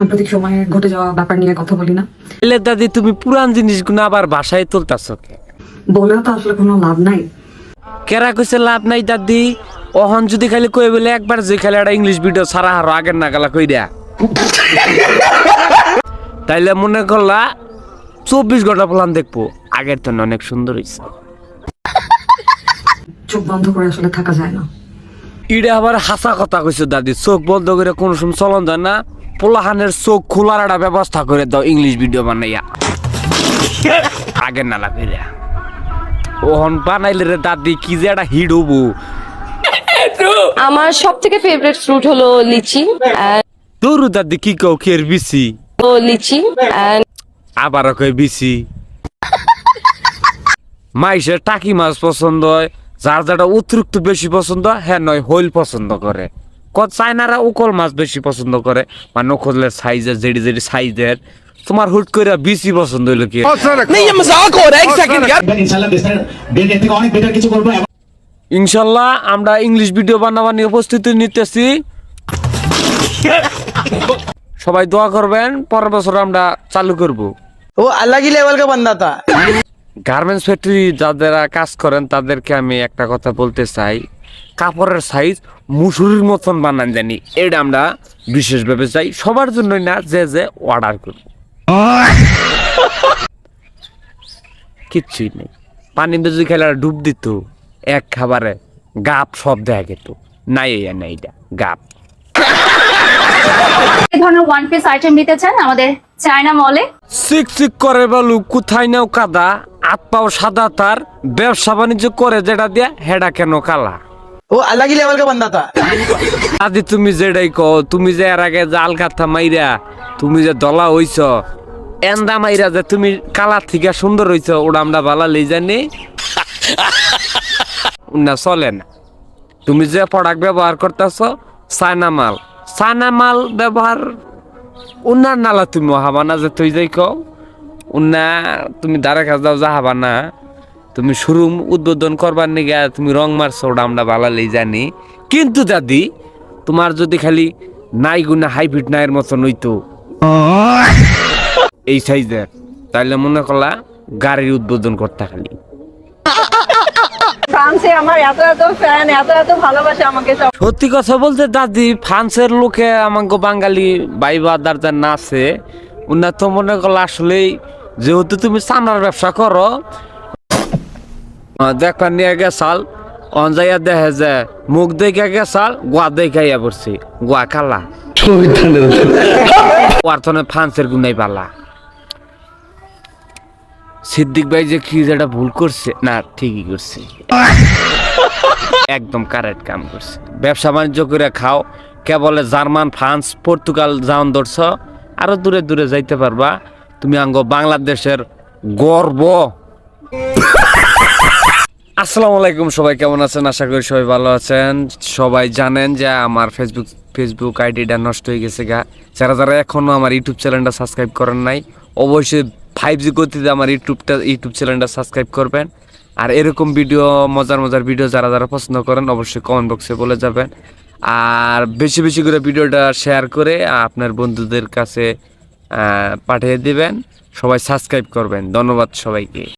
সাম্প্রতিক সময়ে ঘটে যাওয়া ব্যাপার নিয়ে কথা বলি না। এলে দাদি তুমি পুরান জিনিসগুলো আবার ভাষায় তুলতাছ কে? বলেও তো আসলে কোনো লাভ নাই। কেরা কইছে লাভ নাই দাদি? অহন যদি খালি কই বলে একবার যে খালি একটা ইংলিশ ভিডিও সারা হারো আগের নাগালা কই দেয়া তাইলে মনে করলা 24 ঘন্টা প্ল্যান দেখবো, আগের তো অনেক সুন্দর হইছে। চোখ বন্ধ করে আসলে থাকা যায় না। ইডে আবার হাসা কথা কইছো দাদি, চোখ বন্ধ করে কোনো সময় চলন যায় না। পোলাহানের চোখ খোলার একটা ব্যবস্থা করে দাও ইংলিশ ভিডিও বানাইয়া আগের নালা কইরা। ওহন বানাইলে রে দাদি কি যে একটা হিট হবো। আমার সব থেকে ফেভারিট ফ্রুট হলো লিচি দৌড়ু দাদি কি কও খের বিসি লিচি and আবারও কই বিসি। মাইসের টাকি মাছ পছন্দ হয়, যার যারা অতিরিক্ত বেশি পছন্দ হ্যাঁ নয় হইল পছন্দ করে। চায়নারা উকল মাছ বেশি পছন্দ করে, মানে উকলের সাইজের যেটি যেটি সাইজের। তোমার হুট করে বিসি পছন্দ হইলো কি? ইনশাল্লাহ আমরা ইংলিশ ভিডিও বানাবার নিয়ে উপস্থিতি নিতেছি। সবাই দোয়া করবেন, পরের বছর আমরা চালু করব। वो अलग ही लेवल का बंदा था। গার্মেন্টস ফ্যাক্টরি যারা কাজ করেন তাদেরকে আমি একটা কথা বলতে চাই, কাপড়ের সাইজ মুসুরির মতন বানান জানি, এটা আমরা বিশেষভাবে চাই। সবার জন্যই না, যে যে অর্ডার করব। কিচ্ছুই নেই, পানিতে যদি খেলে ডুব দিত এক খাবারে গাপ সব দেখা গেত। নাই এইটা গাপ। এই ধরনের ওয়ান পিস আইটেম নিতে চান আমাদের চায়না মলে? সিক সিক করে বালু, কোথায় নাও কাদা, হাত পাও সাদা, তার ব্যবসা বাণিজ্য করে যেটা দিয়া হেডা কেন কালা। वो अलग ही लेवल का बंदा था। আদি তুমি যেটাই কও, তুমি যে এর আগে যে আলকাথা মাইরা তুমি যে দলা হইছ, এন্দা মাইরা যে তুমি কালার থেকে সুন্দর হইছ, ওটা আমরা ভালো লই জানি না, চলে না। তুমি যে প্রোডাক্ট ব্যবহার করতেছ চায়না মাল, চায়না মাল ব্যবহার উন্নার নালা তুমি হাবা না, যে তুই যাই কও উন্না তুমি দাঁড়া কাজ দাও যা হাবা না। তুমি শোরুম উদ্বোধন করবার নিগে তুমি রং মারছো, ওটা আমরা ভালো লই জানি। কিন্তু দাদি তোমার যদি খালি নাই গুনা হাইব্রিড নাইয়ের মতন হইতো এই সাইজের, তাইলে মনে করলা গাড়ির উদ্বোধন করতে খালি। ফ্রান্সে আমার এত এত ফ্যান, এত এত ভালোবাসে আমাকে সব। সত্যি কথা বলতে দাদি, ফ্রান্সের লোকে আমাকে বাঙালি ভাই বাদার যা নাচে উন্না তো মনে করলা আসলেই, যেহেতু তুমি চামড়ার ব্যবসা করো, দেখবার নিয়ে গেছাল অনজাইয়া দেখে যে মুখ দেখে গেছাল গোয়া দেখাইয়া পড়ছি, গোয়া কালা অর্থনে ফ্রান্সের গুনাই পালা। সিদ্দিক ভাই যে কি যেটা ভুল করছে না, ঠিকই করছে, একদম কারেক্ট কাম করছে। ব্যবসা বাণিজ্য করে খাও, কেবলে জার্মান ফ্রান্স পর্তুগাল যাওন ধরছ, আরো দূরে দূরে যাইতে পারবা। তুমি আঙ্গ বাংলাদেশের গর্ব। আসসালামু আলাইকুম, সবাই কেমন আছেন? আশা করি সবাই ভালো আছেন। সবাই জানেন যে আমার ফেসবুক আইডিটা নষ্ট হয়ে গেছে গা। যারা যারা এখনো আমার ইউটিউব চ্যানেলটা সাবস্ক্রাইব করেন নাই, অবশ্যই 5G গতিতে আমার ইউটিউব চ্যানেলটা সাবস্ক্রাইব করবেন। আর এরকম ভিডিও, মজার ভিডিও যারা যারা পছন্দ করেন অবশ্যই কমেন্ট বক্সে বলে যাবেন। আর বেশি বেশি করে ভিডিওটা শেয়ার করে আপনার বন্ধুদের কাছে পাঠিয়ে দিবেন। সবাই সাবস্ক্রাইব করবেন। ধন্যবাদ সবাইকে।